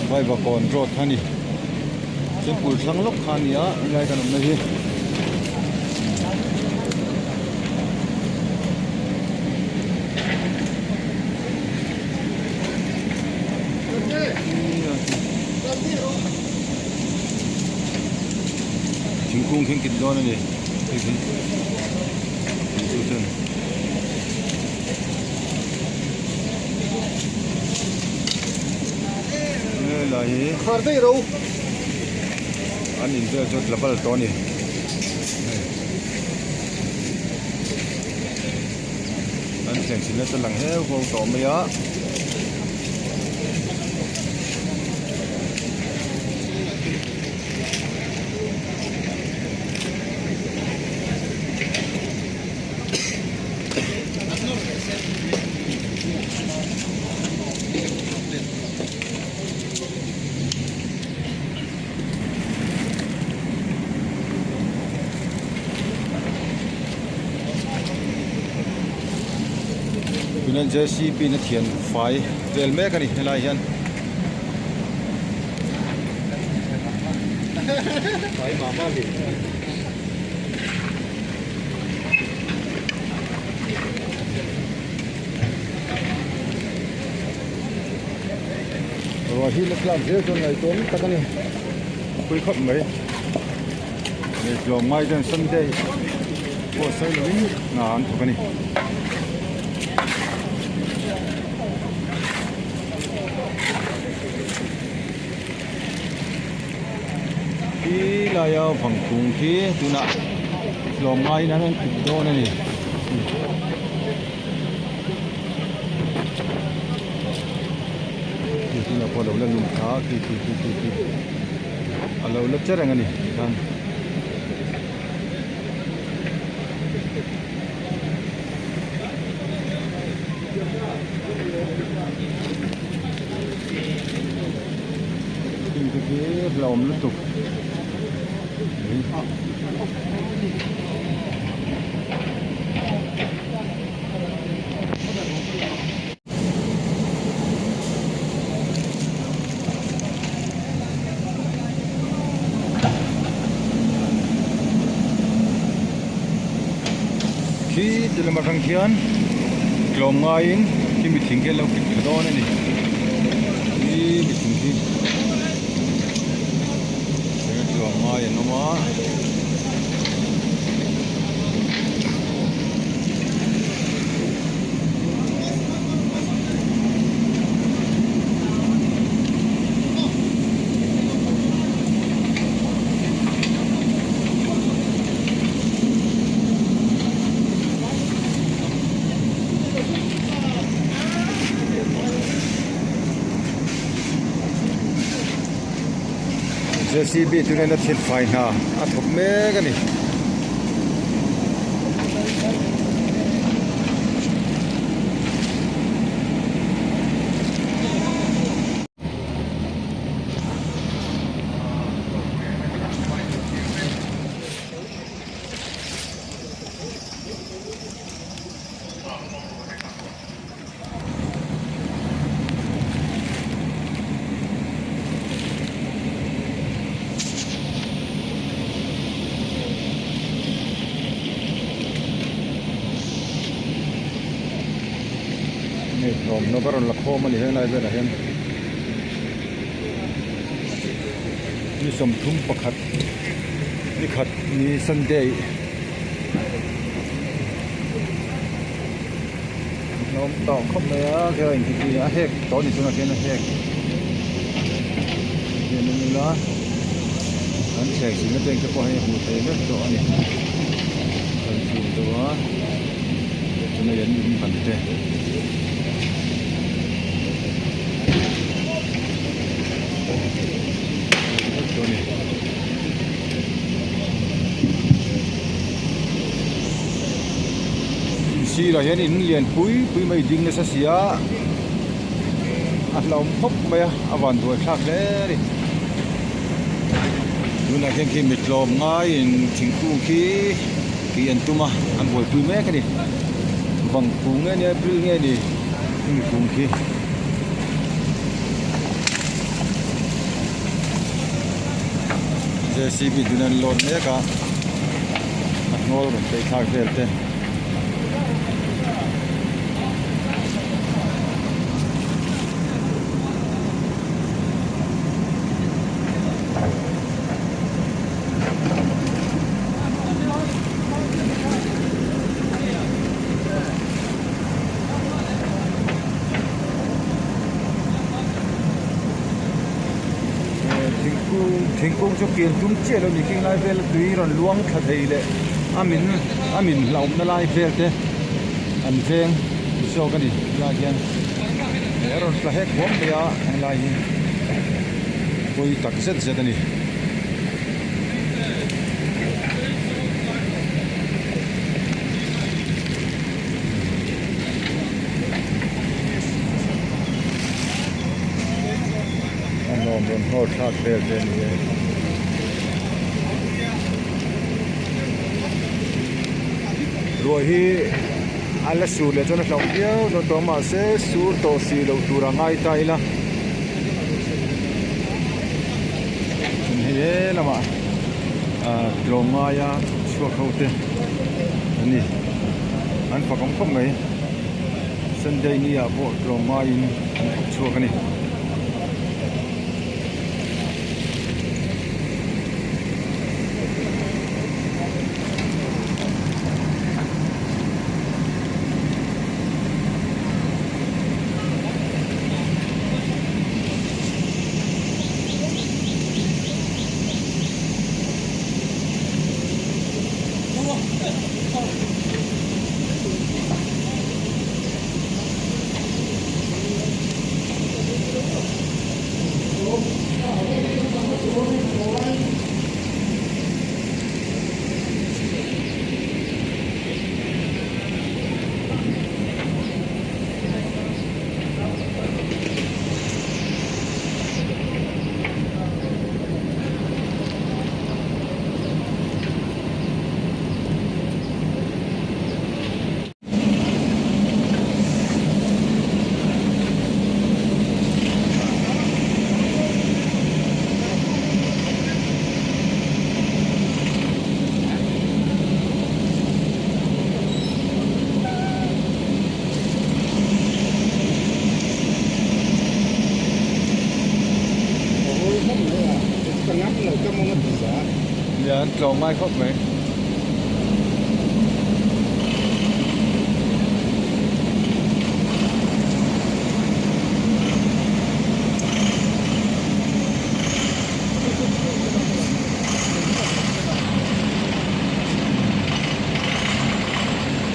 ไว้บกอนรถท่านี่เส้นปูสังลกท่านี่อะไรกันนะพี่ถึงกุ้งถึงกินด้อนนี่ถึงดูเถอะขายได้รู้อันนี้จะจุดระเบิดตัวนี้อันเสียงสิเนี่ยจะหลังเฮ้ยคงต่อไม่เยอะปีนั้นเจอซีปีนั้นเทียนไฟเดลเมกันนี่อะไรยันไฟมาบ้าบิว่าที่เล็กๆเยอะจนไหนตัวนี้ตะกันนี่คุยขับไหมนี่ลงไม้จนสันได้พวกใส่เลยงานตะกันนี่ที่ลายฝั่งกรุงที่ตุน่ะลงไม้นั้นติดโดนนี่ที่น่ะพอเราเล่นลุมขาที่เราเล่นเจริญกันนี่กันที่เราไม่รู้ตุกที่จะมาทางเขียนกลมง่ายที่มีทิ้งแค่เราคิดกระโดดนี่ที่มีทิ้งที่กลมง่ายน้องมาเจสซี่บีตัวนี้น่าทิดไฟนะอัดผมเมกันนี่ผมนบรรลักโคมันนี่เห็นอะไรเป็นอะไรเห็นมีสมทุมประคัดมีขัดมีซันเดย์น้องต่อเข้ามาเท่าอย่างที่เฮกตอนนี้สุนัขเห็นเฮกเห็นนี่ละอันเช็คสิ่งที่เป็นก็พอให้หูเตะเล็กตัวนี้เป็นตัวจะไม่เห็นมีปัญหาที่เราเห็นอินเลียนปุยไม่ดิ้งเลยเสียเราพบไปอวันตัวคลากเลยดูนะเพียงแค่มิดลมง่ายถึงกูขี้อันตุมาอันบ่อยปุยแม่กันดิฟังกูเงี้ยเนี่ยปุยเงี้ยดิถึงกูขี้ JCB dunan lon me ka ngol ron te thak vel te thingkung chu kian tum che lo ni king lai vel tui ron luang tha thei le amin laum na lai vel te an veng so ka ni la hian ron tla hek bom te a lai hi koi tak set set ani ron hot thak vel te ni rồi hi ala su le chona hlong piao do to ma se su to si lo tura ngai tai la he lama lo nga ya chua khote ani an fa kom kom mai sunday ni a bo lo nga in chua kani dạ trộn mai khóc mẹ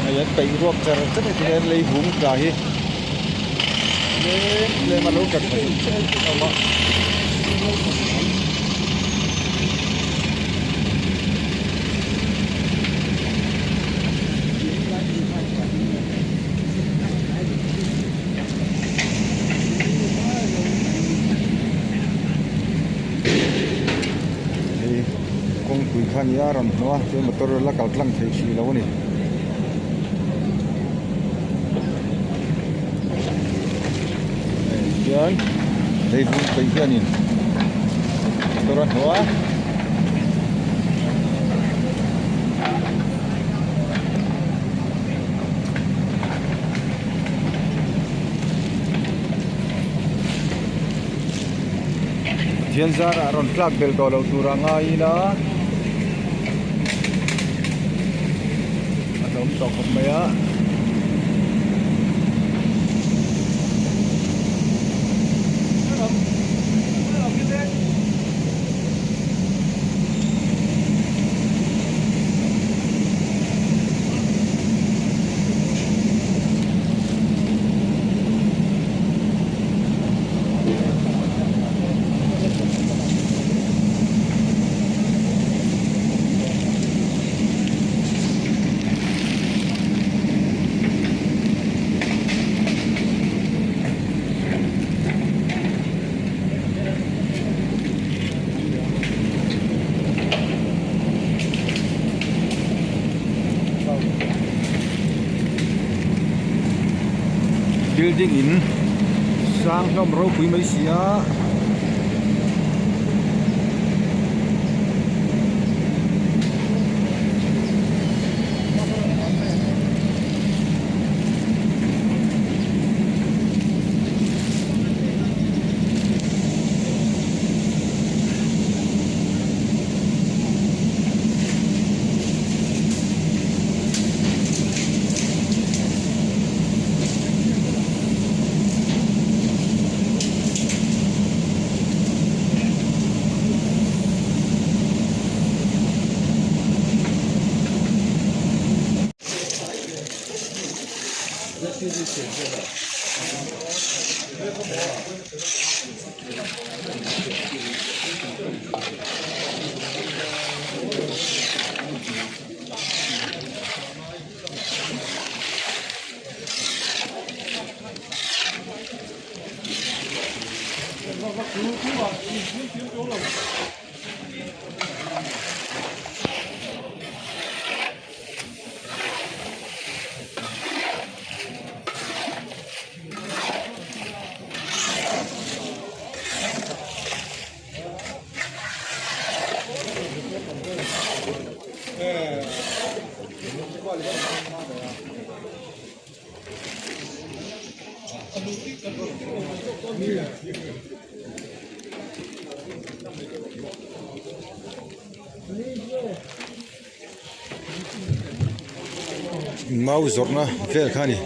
này bị ruột trời rất là nên lấy húng cả hi lên mà lố cần phải quỳ khăn ya ron no te motor la kal tlang thei chi lo ni yan dei bu pe hianin motor ho thiên gia ron plug bel to lo turanga ina tổng hợp mấy á building in sang hlom ro pui mai sia mau zorna fel khani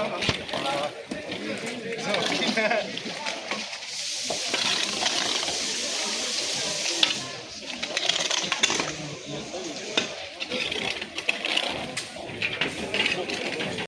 Gracias.